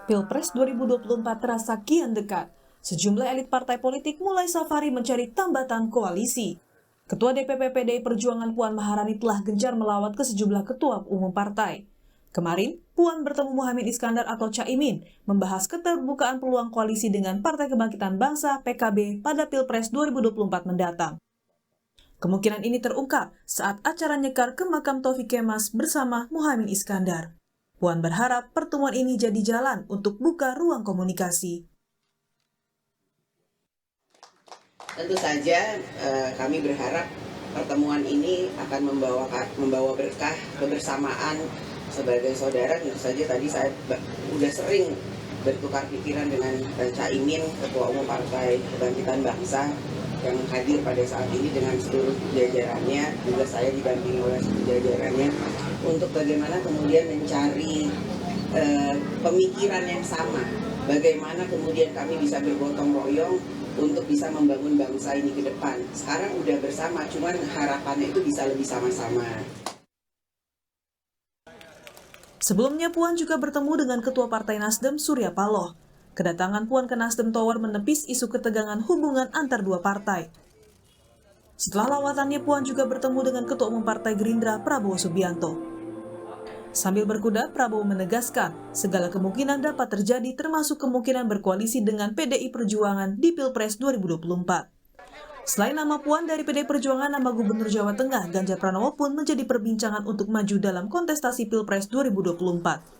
Pilpres 2024 terasa kian dekat. Sejumlah elit partai politik mulai safari mencari tambatan koalisi. Ketua DPP PDI Perjuangan Puan Maharani telah gencar melawat ke sejumlah ketua umum partai. Kemarin, Puan bertemu Muhaimin Iskandar atau Caimin, membahas keterbukaan peluang koalisi dengan Partai Kebangkitan Bangsa (PKB) pada Pilpres 2024 mendatang. Kemungkinan ini terungkap saat acara nyekar ke makam Taufik Kemas bersama Muhaimin Iskandar. Puan berharap pertemuan ini jadi jalan untuk buka ruang komunikasi. Tentu saja kami berharap pertemuan ini akan membawa berkah kebersamaan sebagai saudara. Tentu saja tadi saya sudah sering bertukar pikiran dengan Caimin, Ketua Umum Partai Kebangkitan Bangsa, yang hadir pada saat ini dengan seluruh jajarannya, juga saya didampingi oleh seluruh jajarannya, untuk bagaimana kemudian mencari pemikiran yang sama, bagaimana kemudian kami bisa bergotong royong untuk bisa membangun bangsa ini ke depan. Sekarang udah bersama, cuman harapannya itu bisa lebih sama-sama. Sebelumnya Puan juga bertemu dengan Ketua Partai Nasdem Surya Paloh. Kedatangan Puan ke Nasdem Tower menepis isu ketegangan hubungan antar dua partai. Setelah lawatannya, Puan juga bertemu dengan Ketua Umum Partai Gerindra Prabowo Subianto. Sambil berkuda, Prabowo menegaskan segala kemungkinan dapat terjadi, termasuk kemungkinan berkoalisi dengan PDI Perjuangan di Pilpres 2024. Selain nama Puan dari PDI Perjuangan, nama Gubernur Jawa Tengah Ganjar Pranowo pun menjadi perbincangan untuk maju dalam kontestasi Pilpres 2024.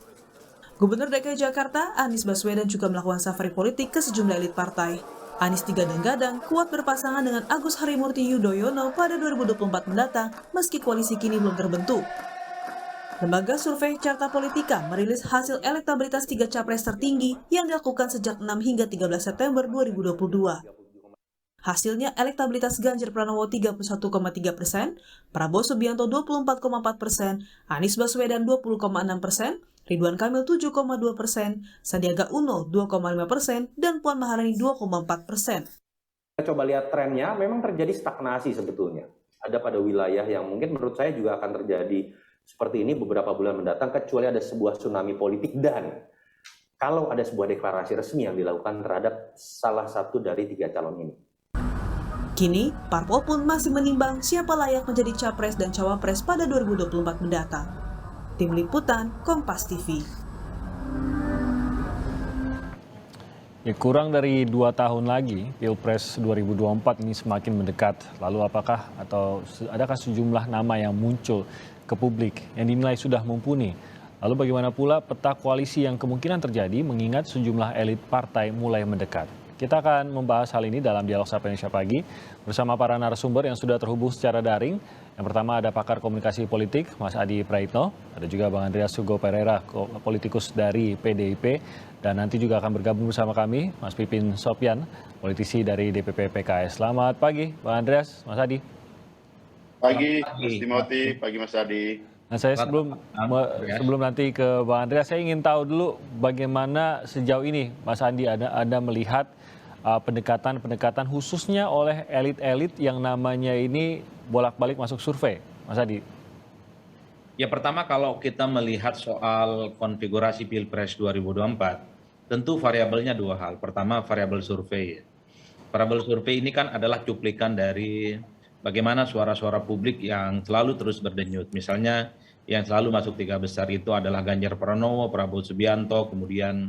Gubernur DKI Jakarta, Anies Baswedan juga melakukan safari politik ke sejumlah elit partai. Anies digadang-gadang kuat berpasangan dengan Agus Harimurti Yudhoyono pada 2024 mendatang meski koalisi kini belum terbentuk. Lembaga survei Carta Politika merilis hasil elektabilitas 3 capres tertinggi yang dilakukan sejak 6 hingga 13 September 2022. Hasilnya elektabilitas Ganjar Pranowo 31,3%, Prabowo Subianto 24,4%, Anies Baswedan 20,6%, Ridwan Kamil 7,2%, Sandiaga Uno 2,5%, dan Puan Maharani 2,4%. Kita coba lihat trennya, memang terjadi stagnasi sebetulnya. Ada pada wilayah yang mungkin menurut saya juga akan terjadi seperti ini beberapa bulan mendatang, kecuali ada sebuah tsunami politik dan kalau ada sebuah deklarasi resmi yang dilakukan terhadap salah satu dari 3 calon ini. Kini, parpol pun masih menimbang siapa layak menjadi capres dan cawapres pada 2024 mendatang. Tim Liputan, Kompas TV. Ya, kurang dari 2 tahun lagi, Pilpres 2024 ini semakin mendekat. Lalu adakah sejumlah nama yang muncul ke publik yang dinilai sudah mumpuni? Lalu bagaimana pula peta koalisi yang kemungkinan terjadi mengingat sejumlah elit partai mulai mendekat? Kita akan membahas hal ini dalam Dialog Sapa Indonesia Pagi bersama para narasumber yang sudah terhubung secara daring. Yang pertama ada pakar komunikasi politik, Mas Adi Praitno. Ada juga Bang Andreas Hugo Pereira, politikus dari PDIP. Dan nanti juga akan bergabung bersama kami, Mas Pipin Sopyan, politisi dari DPP PKS. Selamat pagi, Bang Andreas, Mas Adi. Pagi, Mas Timothy, pagi Mas Adi. Nah, saya sebelum nanti ke Bang Andreas, saya ingin tahu dulu bagaimana sejauh ini, Mas Andi, Anda melihat pendekatan khususnya oleh elit-elit yang namanya ini bolak-balik masuk survei, Mas Adi. Ya, pertama kalau kita melihat soal konfigurasi Pilpres 2024, tentu variabelnya 2 hal. Pertama, variabel survei. Variabel survei ini kan adalah cuplikan dari bagaimana suara-suara publik yang selalu terus berdenyut. Misalnya yang selalu masuk 3 besar itu adalah Ganjar Pranowo, Prabowo Subianto, kemudian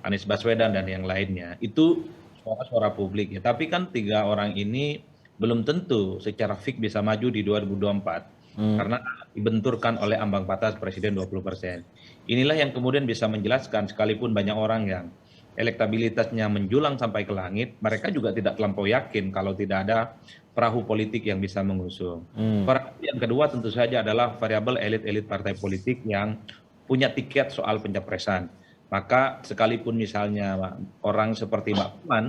Anies Baswedan dan yang lainnya. Itu suara-suara publik ya. Tapi kan 3 orang ini belum tentu secara fix bisa maju di 2024 karena dibenturkan oleh ambang batas presiden 20%. Inilah yang kemudian bisa menjelaskan sekalipun banyak orang yang elektabilitasnya menjulang sampai ke langit, mereka juga tidak terlampau yakin kalau tidak ada perahu politik yang bisa mengusung. Variabel yang kedua tentu saja adalah variabel elit-elit partai politik yang punya tiket soal pencapresan. Maka sekalipun misalnya orang seperti Mbak Puan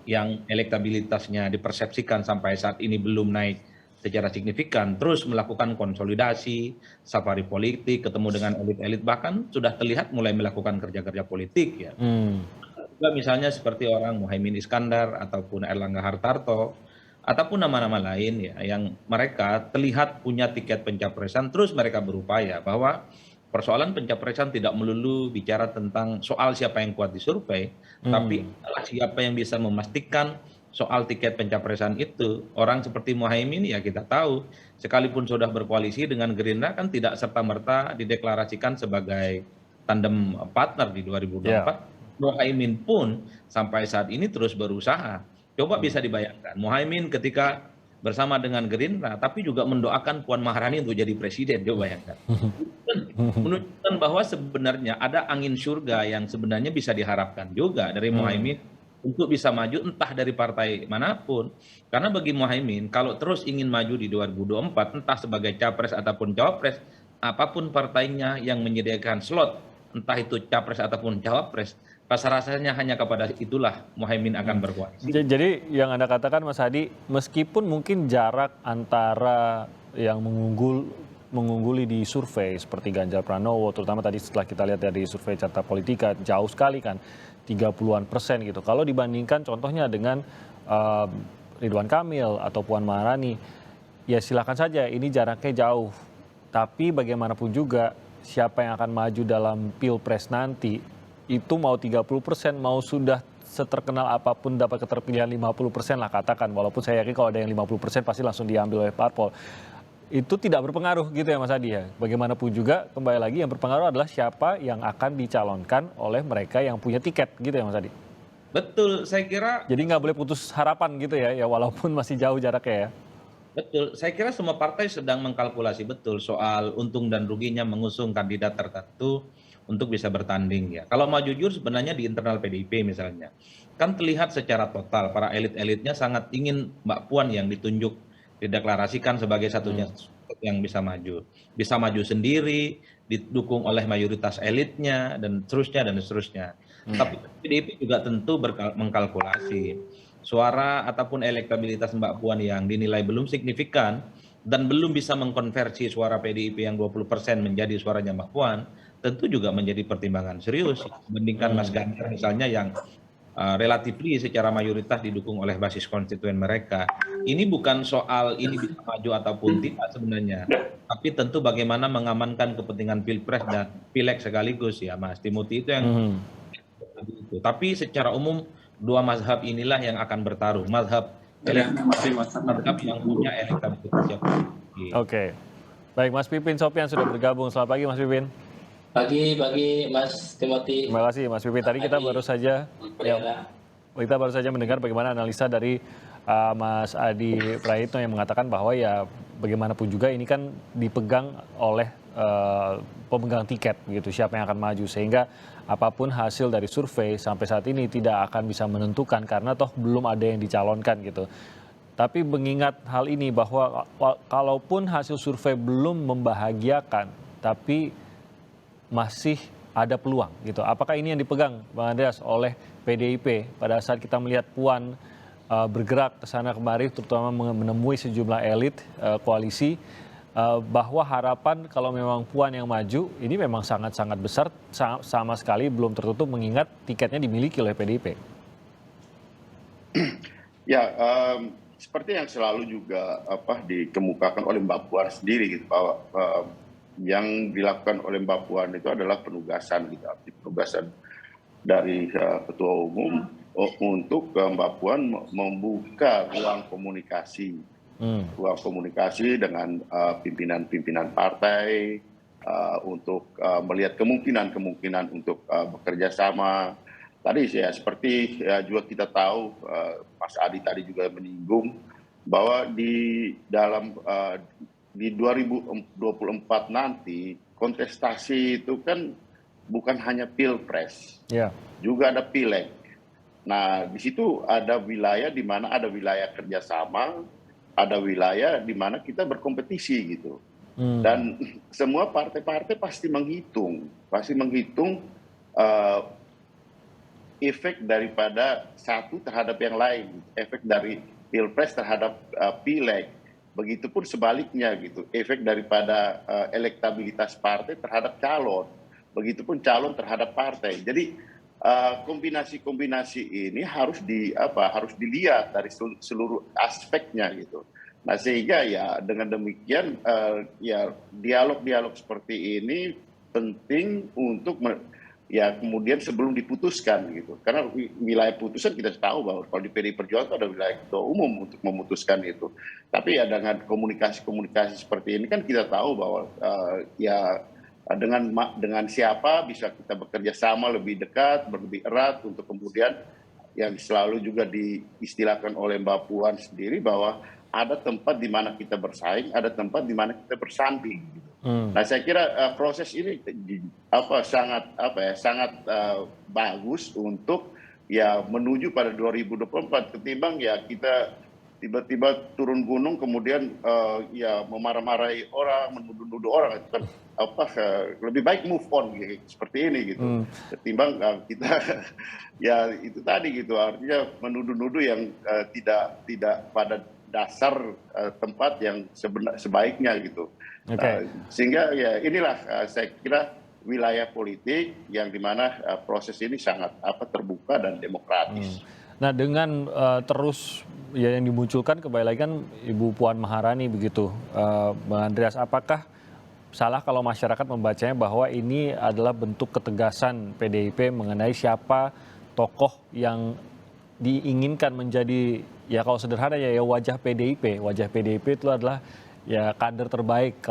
yang elektabilitasnya dipersepsikan sampai saat ini belum naik secara signifikan, terus melakukan konsolidasi, safari politik, ketemu dengan elit-elit, bahkan sudah terlihat mulai melakukan kerja-kerja politik ya. Juga misalnya seperti orang Muhaimin Iskandar ataupun Erlangga Hartarto ataupun nama-nama lain ya yang mereka terlihat punya tiket pencapresan, terus mereka berupaya bahwa persoalan pencapresan tidak melulu bicara tentang soal siapa yang kuat di survei, tapi adalah siapa yang bisa memastikan soal tiket pencapresan itu. Orang seperti Muhaimin ya kita tahu, sekalipun sudah berkoalisi dengan Gerindra kan tidak serta-merta dideklarasikan sebagai tandem partner di 2024. Muhaimin pun sampai saat ini terus berusaha. Coba bisa dibayangkan, Muhaimin ketika bersama dengan Gerindra, tapi juga mendoakan Puan Maharani untuk jadi presiden, coba bayangkan. Menunjukkan bahwa sebenarnya ada angin surga yang sebenarnya bisa diharapkan juga dari Muhaimin untuk bisa maju entah dari partai manapun. Karena bagi Muhaimin, kalau terus ingin maju di 2024, entah sebagai capres ataupun cawapres, apapun partainya yang menyediakan slot, entah itu capres ataupun cawapres, rasa-rasanya hanya kepada itulah Muhaimin akan berkoalisi. Jadi yang Anda katakan Mas Hadi, meskipun mungkin jarak antara yang mengungguli di survei seperti Ganjar Pranowo, terutama tadi setelah kita lihat dari survei Carta Politika, jauh sekali kan, 30-an% gitu. Kalau dibandingkan contohnya dengan Ridwan Kamil atau Puan Maharani, ya silakan saja, ini jaraknya jauh. Tapi bagaimanapun juga, siapa yang akan maju dalam Pilpres nanti, itu mau 30%, mau sudah seterkenal apapun dapat keterpilihan 50% lah katakan, walaupun saya yakin kalau ada yang 50% pasti langsung diambil oleh parpol. Itu tidak berpengaruh gitu ya Mas Hadi ya. Bagaimanapun juga kembali lagi yang berpengaruh adalah siapa yang akan dicalonkan oleh mereka yang punya tiket gitu ya Mas Hadi. Betul, saya kira. Jadi nggak boleh putus harapan gitu ya walaupun masih jauh jaraknya ya. Betul, saya kira semua partai sedang mengkalkulasi betul soal untung dan ruginya mengusung kandidat tertentu untuk bisa bertanding ya. Kalau mau jujur sebenarnya di internal PDIP misalnya, kan terlihat secara total para elit-elitnya sangat ingin Mbak Puan yang ditunjuk, dideklarasikan sebagai satunya yang bisa maju. Bisa maju sendiri, didukung oleh mayoritas elitnya, dan seterusnya, dan seterusnya. Tapi PDIP juga tentu mengkalkulasi suara ataupun elektabilitas Mbak Puan yang dinilai belum signifikan dan belum bisa mengkonversi suara PDIP yang 20% menjadi suaranya Mbak Puan, tentu juga menjadi pertimbangan serius dibandingkan Mas Ganjar misalnya yang relatifly secara mayoritas didukung oleh basis konstituen mereka. Ini bukan soal ini bisa maju ataupun tidak sebenarnya, tapi tentu bagaimana mengamankan kepentingan Pilpres dan Pileg sekaligus ya Mas Timothy, itu yang tapi secara umum dua mazhab inilah yang akan bertaruh, mazhab yang punya elektabilitas yang tinggi. Oke. Baik, Mas Pipin Sopian sudah bergabung. Selamat pagi Mas Pipin. Pagi Mas Timothy. Terima kasih Mas Pipin. Tadi kita baru saja mendengar bagaimana analisa dari Mas Adi Praitno yang mengatakan bahwa ya bagaimanapun juga ini kan dipegang oleh pemegang tiket gitu, siapa yang akan maju, sehingga apapun hasil dari survei sampai saat ini tidak akan bisa menentukan karena toh belum ada yang dicalonkan gitu. Tapi mengingat hal ini bahwa kalaupun hasil survei belum membahagiakan, tapi masih ada peluang gitu. Apakah ini yang dipegang Bang Andreas oleh PDIP pada saat kita melihat Puan bergerak ke sana kemari, terutama menemui sejumlah elit koalisi, bahwa harapan kalau memang Puan yang maju ini memang sangat-sangat besar, sama sekali belum tertutup mengingat tiketnya dimiliki oleh PDIP. Ya, seperti yang selalu juga dikemukakan oleh Mbak Puan sendiri gitu, bahwa yang dilakukan oleh Mbak Puan itu adalah penugasan gitu, penugasan dari Ketua Umum untuk Mbak Puan membuka ruang komunikasi dengan pimpinan-pimpinan partai untuk melihat kemungkinan untuk bekerja sama. Tadi ya seperti juga kita tahu, Mas Adi tadi juga menyinggung bahwa di 2024 nanti kontestasi itu kan bukan hanya Pilpres, juga ada Pileg. Nah, di situ ada wilayah di mana ada wilayah kerjasama, ada wilayah di mana kita berkompetisi gitu. Dan semua partai-partai pasti menghitung efek daripada satu terhadap yang lain, efek dari Pilpres terhadap Pileg. Begitupun sebaliknya gitu, efek daripada elektabilitas partai terhadap calon, begitupun calon terhadap partai. Jadi kombinasi-kombinasi ini harus dilihat dari seluruh aspeknya gitu. Nah sehingga ya dengan demikian ya dialog-dialog seperti ini penting untuk ya kemudian sebelum diputuskan gitu. Karena wilayah putusan kita tahu bahwa kalau di PDI Perjuangan itu ada wilayah ketua umum untuk memutuskan itu. Tapi ya dengan komunikasi-komunikasi seperti ini kan kita tahu bahwa ya dengan siapa bisa kita bekerja sama lebih dekat, lebih erat untuk kemudian yang selalu juga diistilahkan oleh Mbak Puan sendiri bahwa ada tempat di mana kita bersaing, ada tempat di mana kita bersanding. Gitu. Nah, saya kira proses ini sangat bagus untuk ya menuju pada 2024 ketimbang ya kita tiba-tiba turun gunung kemudian ya memarah-marahi orang, menuduh-nuduh orang itu kan lebih baik move on gitu, seperti ini gitu ketimbang kita ya itu tadi gitu artinya menuduh-nuduh yang tidak pada dasar tempat yang sebaiknya gitu. Sehingga ya inilah saya kira wilayah politik yang dimana proses ini sangat terbuka dan demokratis. Nah dengan terus ya yang dimunculkan kembali lagi kan Ibu Puan Maharani begitu, Bang Andreas, apakah salah kalau masyarakat membacanya bahwa ini adalah bentuk ketegasan PDIP mengenai siapa tokoh yang diinginkan menjadi ya kalau sederhana ya wajah PDIP. Wajah PDIP itu adalah ya kader terbaik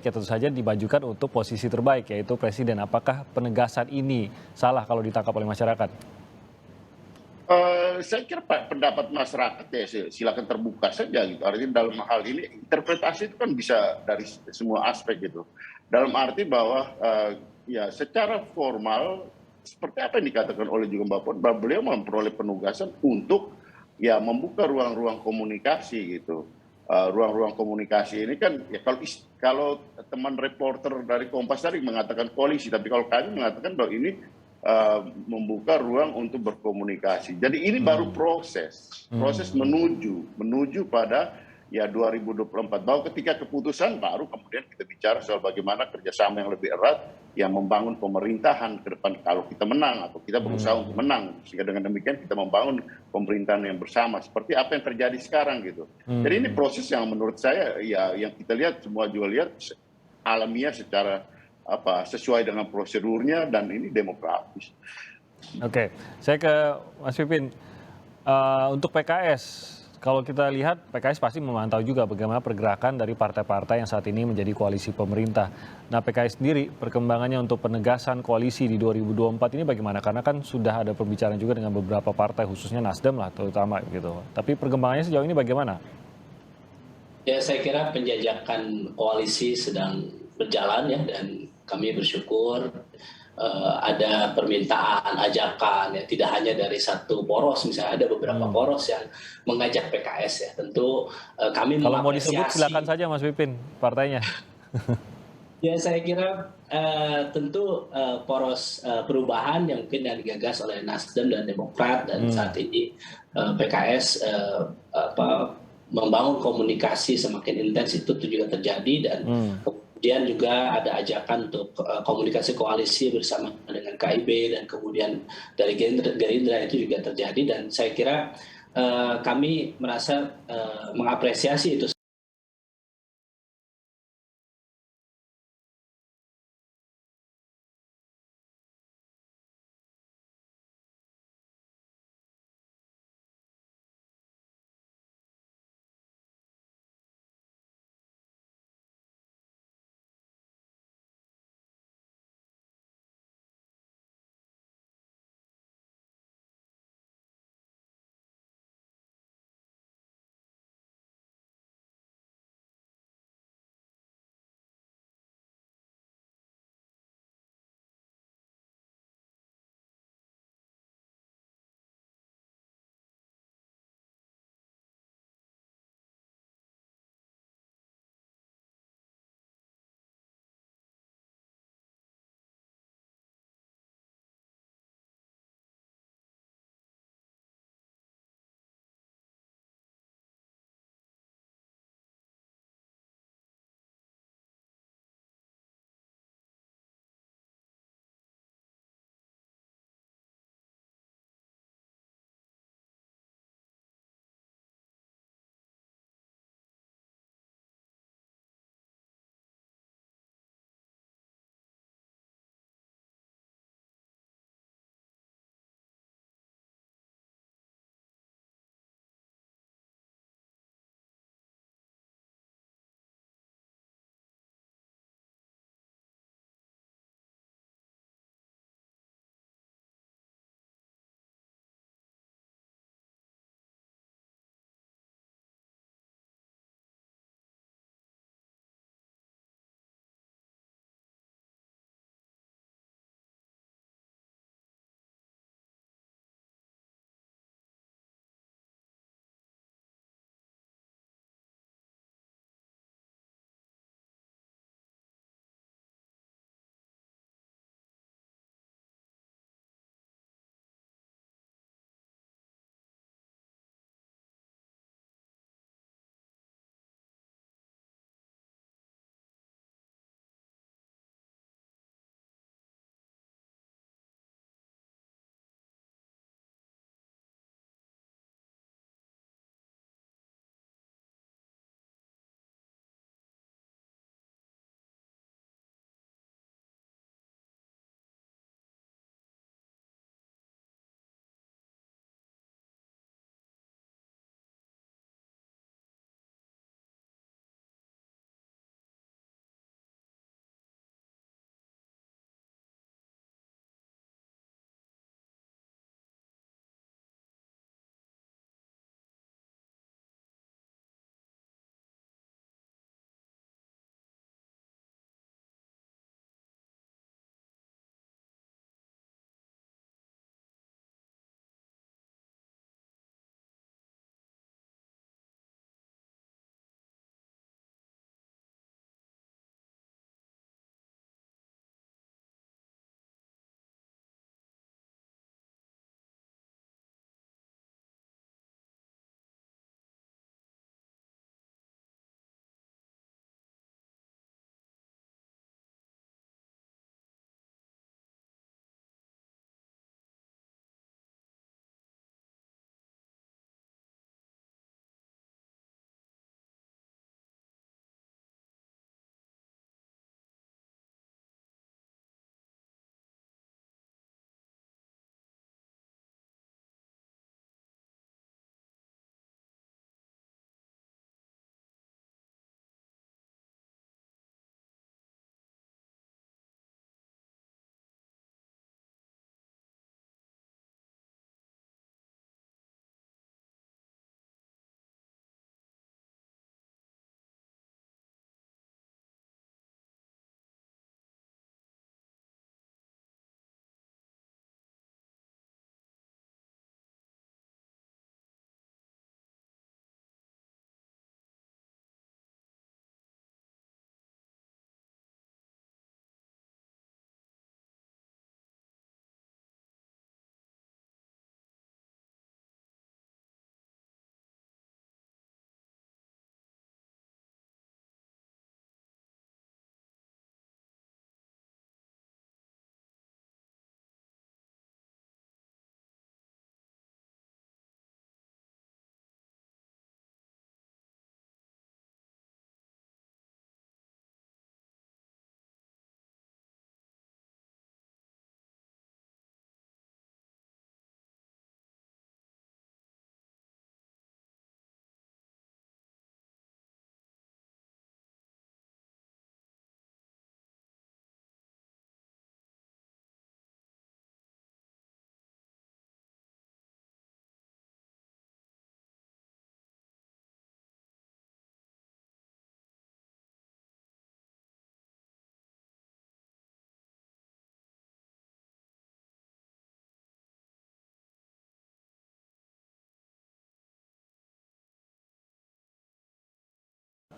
ya tentu saja dimajukan untuk posisi terbaik yaitu presiden. Apakah penegasan ini salah kalau ditangkap oleh masyarakat? Saya kira pendapat masyarakat ya silakan terbuka saja gitu. Artinya dalam hal ini interpretasi itu kan bisa dari semua aspek gitu. Dalam arti bahwa ya secara formal seperti apa yang dikatakan oleh juga Mbak Puan, bahwa beliau memperoleh penugasan untuk ya membuka ruang-ruang komunikasi gitu. Ruang-ruang komunikasi ini kan ya kalau teman reporter dari Kompas tadi mengatakan koalisi, tapi kalau kami mengatakan bahwa ini membuka ruang untuk berkomunikasi. Jadi ini baru proses menuju pada ya 2024. Bahwa ketika keputusan baru kemudian kita bicara soal bagaimana kerjasama yang lebih erat yang membangun pemerintahan ke depan kalau kita menang atau kita berusaha untuk menang. Sehingga dengan demikian kita membangun pemerintahan yang bersama seperti apa yang terjadi sekarang gitu. Jadi ini proses yang menurut saya ya yang kita lihat semua juga lihat alamiah secara sesuai dengan prosedurnya dan ini demokratis. Oke, saya ke Mas Pipin. Untuk PKS, kalau kita lihat PKS pasti memantau juga bagaimana pergerakan dari partai-partai yang saat ini menjadi koalisi pemerintah. Nah PKS sendiri perkembangannya untuk penegasan koalisi di 2024 ini bagaimana? Karena kan sudah ada pembicaraan juga dengan beberapa partai khususnya Nasdem lah terutama gitu. Tapi perkembangannya sejauh ini bagaimana? Ya saya kira penjajakan koalisi sedang berjalan ya dan kami bersyukur ada permintaan, ajakan ya tidak hanya dari satu poros, misalnya ada beberapa poros yang mengajak PKS ya. Tentu kami kalau mau disebut silakan saja Mas Pipin partainya. Ya saya kira tentu poros perubahan yang mungkin yang digagas oleh Nasdem dan Demokrat dan saat ini PKS membangun komunikasi semakin intens itu juga terjadi dan kemudian juga ada ajakan untuk komunikasi koalisi bersama dengan KIB dan kemudian dari Gerindra itu juga terjadi dan saya kira kami merasa mengapresiasi itu.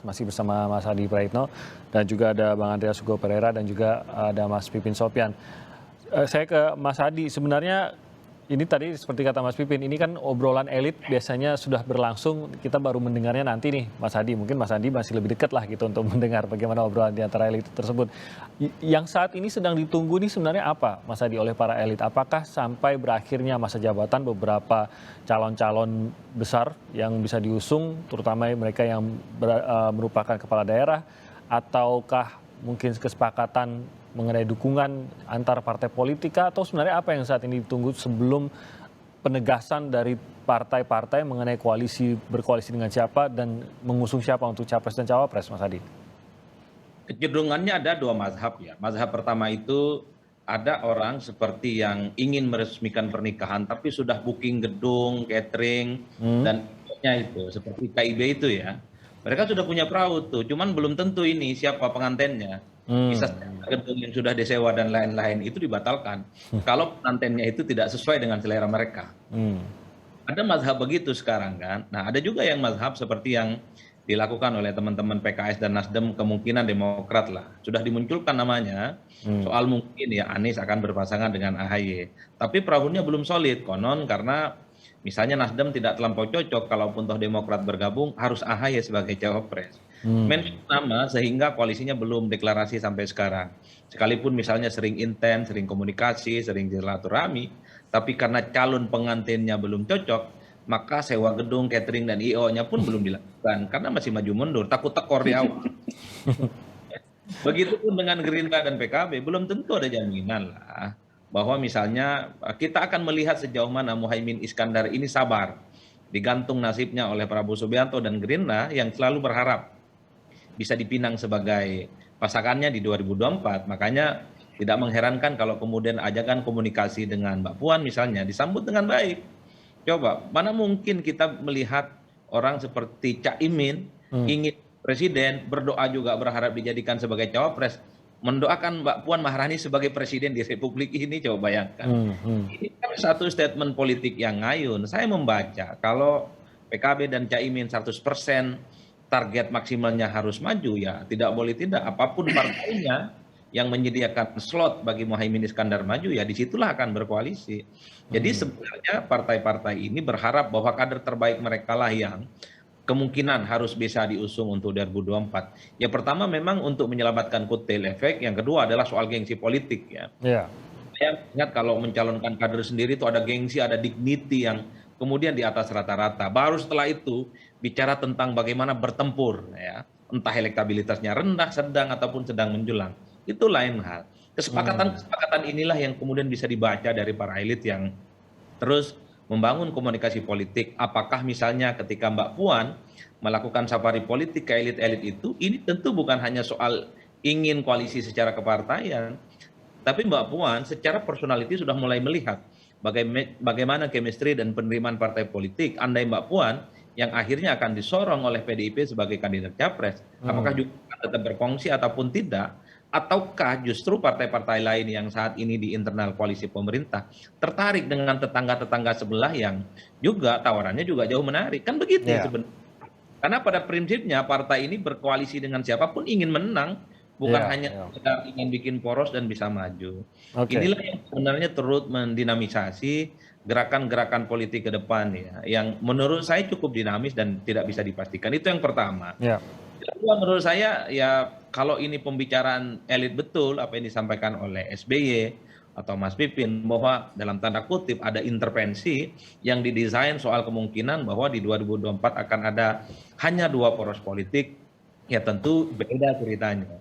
masih bersama Mas Adi Praitno, dan juga ada Bang Andreas Hugo Pereira, dan juga ada Mas Pipin Sopyan. Saya ke Mas Adi, sebenarnya ini tadi seperti kata Mas Pipin, ini kan obrolan elit biasanya sudah berlangsung, kita baru mendengarnya nanti nih Mas Adi. Mungkin Mas Adi masih lebih dekat lah gitu untuk mendengar bagaimana obrolan di antara elit tersebut. Yang saat ini sedang ditunggu nih sebenarnya apa Mas Adi oleh para elit? Apakah sampai berakhirnya masa jabatan beberapa calon-calon besar yang bisa diusung, terutama mereka yang merupakan kepala daerah, ataukah mungkin kesepakatan mengenai dukungan antar partai politik, atau sebenarnya apa yang saat ini ditunggu sebelum penegasan dari partai-partai mengenai berkoalisi dengan siapa dan mengusung siapa untuk capres dan cawapres, Mas Adi? Kecenderungannya ada dua mazhab ya. Mazhab pertama itu ada orang seperti yang ingin meresmikan pernikahan tapi sudah booking gedung, catering, dan itu seperti KIB itu ya. Mereka sudah punya perahu tuh, cuman belum tentu ini siapa pengantennya. Bisa gedung yang sudah disewa dan lain-lain itu dibatalkan kalau pengantennya itu tidak sesuai dengan selera mereka. Ada mazhab begitu sekarang kan. Nah, ada juga yang mazhab seperti yang dilakukan oleh teman-teman PKS dan Nasdem, kemungkinan Demokrat lah. Sudah dimunculkan namanya soal mungkin ya Anies akan berpasangan dengan AHY. Tapi perahunya belum solid konon karena misalnya Nasdem tidak terlampau cocok, kalaupun toh Demokrat bergabung harus AHY sebagai cawapres. Nama sehingga koalisinya belum deklarasi sampai sekarang. Sekalipun misalnya sering intens, sering komunikasi, sering silaturahmi, tapi karena calon pengantinnya belum cocok, maka sewa gedung, catering, dan IO-nya pun belum dilakukan karena masih maju mundur, takut tekor di awal. Begitupun dengan Gerindra dan PKB, belum tentu ada jaminan lah bahwa misalnya kita akan melihat sejauh mana Muhaimin Iskandar ini sabar, digantung nasibnya oleh Prabowo Subianto dan Gerindra yang selalu berharap bisa dipinang sebagai pasangannya di 2024. Makanya tidak mengherankan kalau kemudian ajakan komunikasi dengan Mbak Puan misalnya disambut dengan baik. Coba, mana mungkin kita melihat orang seperti Cak Imin ingin presiden, berdoa juga berharap dijadikan sebagai cawapres, mendoakan Mbak Puan Maharani sebagai presiden di Republik ini, coba bayangkan. Ini kan satu statement politik yang ngayun. Saya membaca kalau PKB dan Cak Imin 100% target maksimalnya harus maju, ya tidak boleh tidak, apapun partainya yang menyediakan slot bagi Muhaimin Iskandar maju, ya disitulah akan berkoalisi. Jadi sebenarnya partai-partai ini berharap bahwa kader terbaik mereka lah yang kemungkinan harus bisa diusung untuk 2024. Yang pertama memang untuk menyelamatkan kotel efek, yang kedua adalah soal gengsi politik ya. Saya ingat kalau mencalonkan kader sendiri itu ada gengsi, ada dignity yang kemudian di atas rata-rata. Baru setelah itu bicara tentang bagaimana bertempur ya, entah elektabilitasnya rendah, sedang ataupun sedang menjulang. Itu lain hal. Kesepakatan inilah yang kemudian bisa dibaca dari para elit yang terus membangun komunikasi politik. Apakah misalnya ketika Mbak Puan melakukan safari politik ke elit-elit itu, ini tentu bukan hanya soal ingin koalisi secara kepartaian, tapi Mbak Puan secara personality sudah mulai melihat bagaimana chemistry dan penerimaan partai politik. Andai Mbak Puan yang akhirnya akan disorong oleh PDIP sebagai kandidat capres, apakah juga tetap berfungsi ataupun tidak, ataukah justru partai-partai lain yang saat ini di internal koalisi pemerintah tertarik dengan tetangga-tetangga sebelah yang juga tawarannya juga jauh menarik, kan begitu sebenarnya. Karena pada prinsipnya partai ini berkoalisi dengan siapapun ingin menang, bukan hanya ingin bikin poros dan bisa maju. Inilah yang sebenarnya turut mendinamisasi gerakan-gerakan politik ke depan ya, yang menurut saya cukup dinamis dan tidak bisa dipastikan. Itu yang pertama. Kedua, menurut saya ya kalau ini pembicaraan elit betul apa yang disampaikan oleh SBY atau Mas Pipin bahwa dalam tanda kutip ada intervensi yang didesain soal kemungkinan bahwa di 2024 akan ada hanya 2 poros politik, ya tentu beda ceritanya.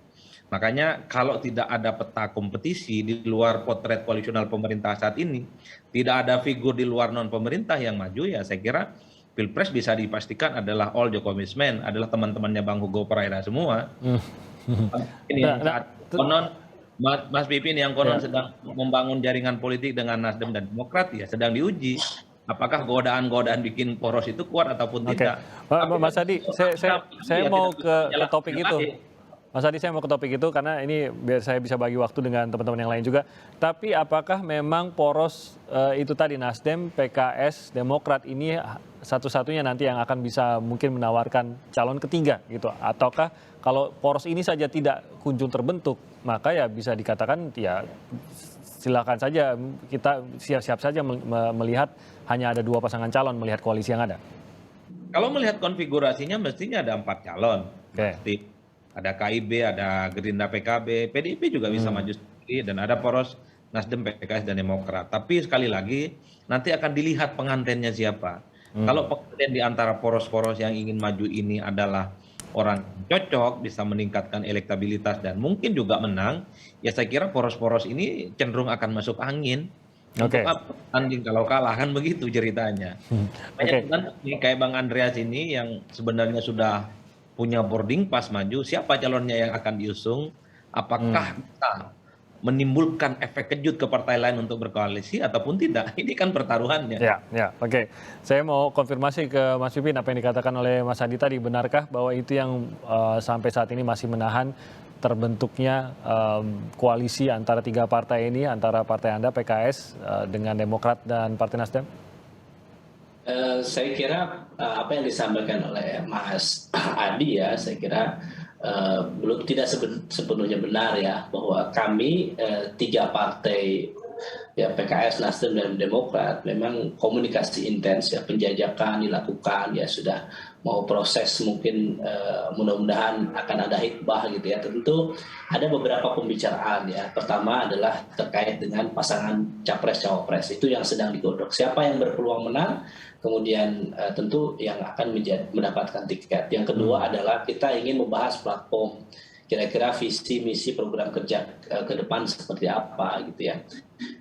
Makanya kalau tidak ada peta kompetisi di luar potret koalisional pemerintah saat ini, tidak ada figur di luar non pemerintah yang maju, ya saya kira Pilpres bisa dipastikan adalah all Jokowi's men, adalah teman-temannya Bang Hugo Pereira semua. Ini yang saat konon Mas Pipin yang konon sedang membangun jaringan politik dengan Nasdem dan Demokrat, ya sedang diuji apakah godaan-godaan bikin poros itu kuat ataupun tidak. Mas Adi, saya mau ke topik itu. Mas Adi, saya mau ke topik itu karena ini biar saya bisa bagi waktu dengan teman-teman yang lain juga. Tapi apakah memang poros itu tadi Nasdem, PKS, Demokrat ini satu-satunya nanti yang akan bisa mungkin menawarkan calon ketiga gitu? Ataukah kalau poros ini saja tidak kunjung terbentuk, maka ya bisa dikatakan ya silakan saja kita siap-siap saja melihat hanya ada 2 pasangan calon melihat koalisi yang ada. Kalau melihat konfigurasinya mestinya ada 4 calon. Pasti. Ada KIB, ada Gerindra, PKB, PDIP juga bisa maju sendiri, dan ada poros Nasdem, PKS, dan Demokrat. Tapi sekali lagi nanti akan dilihat pengantennya siapa. Kalau penganten di antara poros-poros yang ingin maju ini adalah orang yang cocok, bisa meningkatkan elektabilitas dan mungkin juga menang, ya saya kira poros-poros ini cenderung akan masuk angin. Untuk apa tanding kalau kalah, kan begitu ceritanya. Banyak kan kayak Bang Andreas ini yang sebenarnya sudah punya boarding pass maju, siapa calonnya yang akan diusung, apakah bisa menimbulkan efek kejut ke partai lain untuk berkoalisi ataupun tidak, ini kan pertaruhannya. Oke. Saya mau konfirmasi ke Mas Pipin apa yang dikatakan oleh Mas Adi tadi, benarkah bahwa itu yang sampai saat ini masih menahan terbentuknya koalisi antara 3 partai ini, antara partai Anda, PKS, dengan Demokrat dan Partai Nasdem? Saya kira apa yang disampaikan oleh Mas Adi ya, saya kira belum tidak sepenuhnya benar ya, bahwa kami 3 partai ya, PKS, Nasdem, dan Demokrat memang komunikasi intens ya, penjajakan dilakukan ya, sudah mau proses mungkin mudah-mudahan akan ada hikmah gitu ya. Tentu ada beberapa pembicaraan ya. Pertama adalah terkait dengan pasangan capres-cawapres, itu yang sedang digodok. Siapa yang berpeluang menang, kemudian tentu yang akan mendapatkan tiket. Yang kedua adalah kita ingin membahas platform, kira-kira visi misi program kerja ke depan seperti apa gitu ya.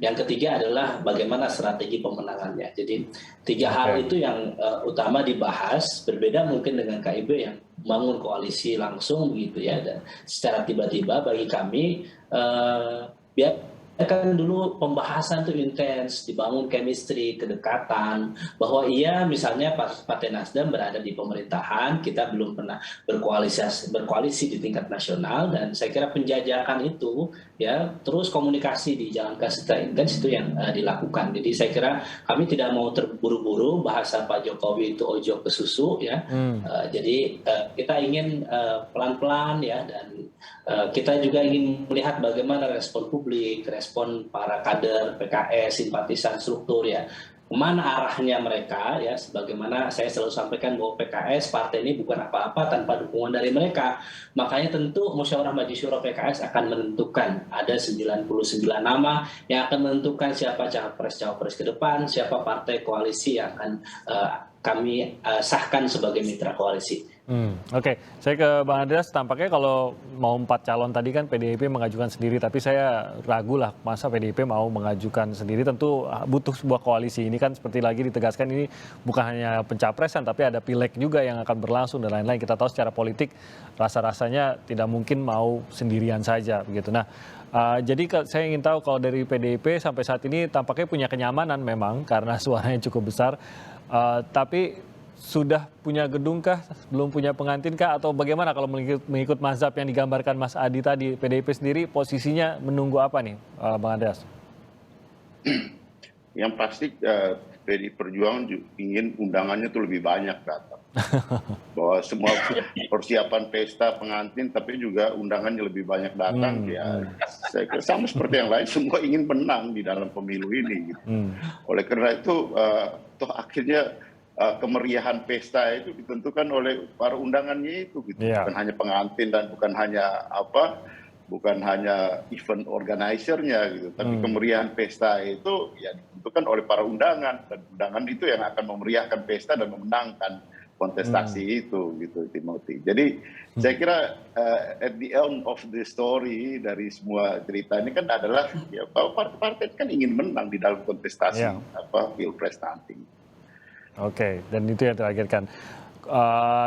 Yang ketiga adalah bagaimana strategi pemenangannya. Jadi 3 hal itu yang utama dibahas, berbeda mungkin dengan KIB yang membangun koalisi langsung begitu ya, dan secara tiba-tiba bagi kami biarkan dulu pembahasan itu intens, dibangun chemistry, kedekatan, bahwa iya misalnya Partai Nasdem berada di pemerintahan, kita belum pernah berkoalisi di tingkat nasional, dan saya kira penjajakan itu ya terus komunikasi dijalankan secara intens itu yang dilakukan. Jadi saya kira kami tidak mau terburu-buru, bahasa Pak Jokowi itu ojo ke susu ya. Jadi kita ingin pelan-pelan ya, dan kita juga ingin melihat bagaimana respon publik, respon para kader PKS, simpatisan struktur ya, kemana arahnya mereka ya. Sebagaimana saya selalu sampaikan bahwa PKS partai ini bukan apa-apa tanpa dukungan dari mereka. Makanya tentu Musyawarah Majelis Syuro PKS akan menentukan, ada 99 nama yang akan menentukan siapa capres-cawapres ke depan, siapa partai koalisi yang akan kami sahkan sebagai mitra koalisi. Oke. Saya ke Bang Andreas, tampaknya kalau mau 4 calon tadi kan PDIP mengajukan sendiri, tapi saya ragu lah masa PDIP mau mengajukan sendiri, tentu butuh sebuah koalisi. Ini kan seperti lagi ditegaskan, ini bukan hanya pencapresan tapi ada pileg juga yang akan berlangsung dan lain-lain. Kita tahu secara politik rasa-rasanya tidak mungkin mau sendirian saja begitu. Nah, jadi saya ingin tahu kalau dari PDIP sampai saat ini tampaknya punya kenyamanan memang karena suaranya cukup besar, tapi sudah punya gedung kah, belum punya pengantin kah, atau bagaimana kalau mengikut mazhab yang digambarkan Mas Adi tadi? PDIP sendiri posisinya menunggu apa nih, Bang Andreas? Yang pasti PDI Perjuangan ingin undangannya tuh lebih banyak datang. Bahwa semua persiapan pesta pengantin tapi juga undangannya lebih banyak datang, ya saya kira sama seperti yang lain, semua ingin menang di dalam pemilu ini gitu. Oleh karena itu toh akhirnya kemeriahan pesta itu ditentukan oleh para undangannya itu gitu. Bukan hanya pengantin dan bukan hanya event organizer-nya gitu, tapi kemeriahan pesta itu ya ditentukan oleh para undangan, dan undangan itu yang akan memeriahkan pesta dan memenangkan kontestasi itu gitu, Timothy. Jadi saya kira at the end of the story dari semua cerita ini kan adalah ya bahwa partai-partai kan ingin menang di dalam kontestasi Pilpres nanti. Oke, dan itu yang terakhir kan.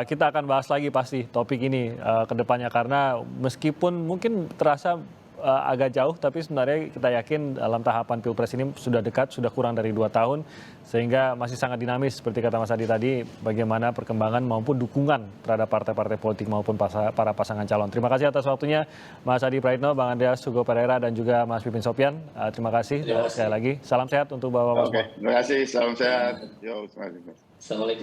Kita akan bahas lagi pasti topik ini ke depannya, karena meskipun mungkin terasa agak jauh, tapi sebenarnya kita yakin dalam tahapan Pilpres ini sudah dekat, sudah kurang dari 2 tahun, sehingga masih sangat dinamis seperti kata Mas Adi tadi, bagaimana perkembangan maupun dukungan terhadap partai-partai politik maupun para pasangan calon. Terima kasih atas waktunya Mas Adi Praitno, Bang Andreas Hugo Pereira, dan juga Mas Pipin Sopyan. Terima kasih sekali lagi. Salam sehat untuk Bapak-Bapak. Oke, terima kasih. Salam sehat. Yo, terima kasih. Assalamualaikum.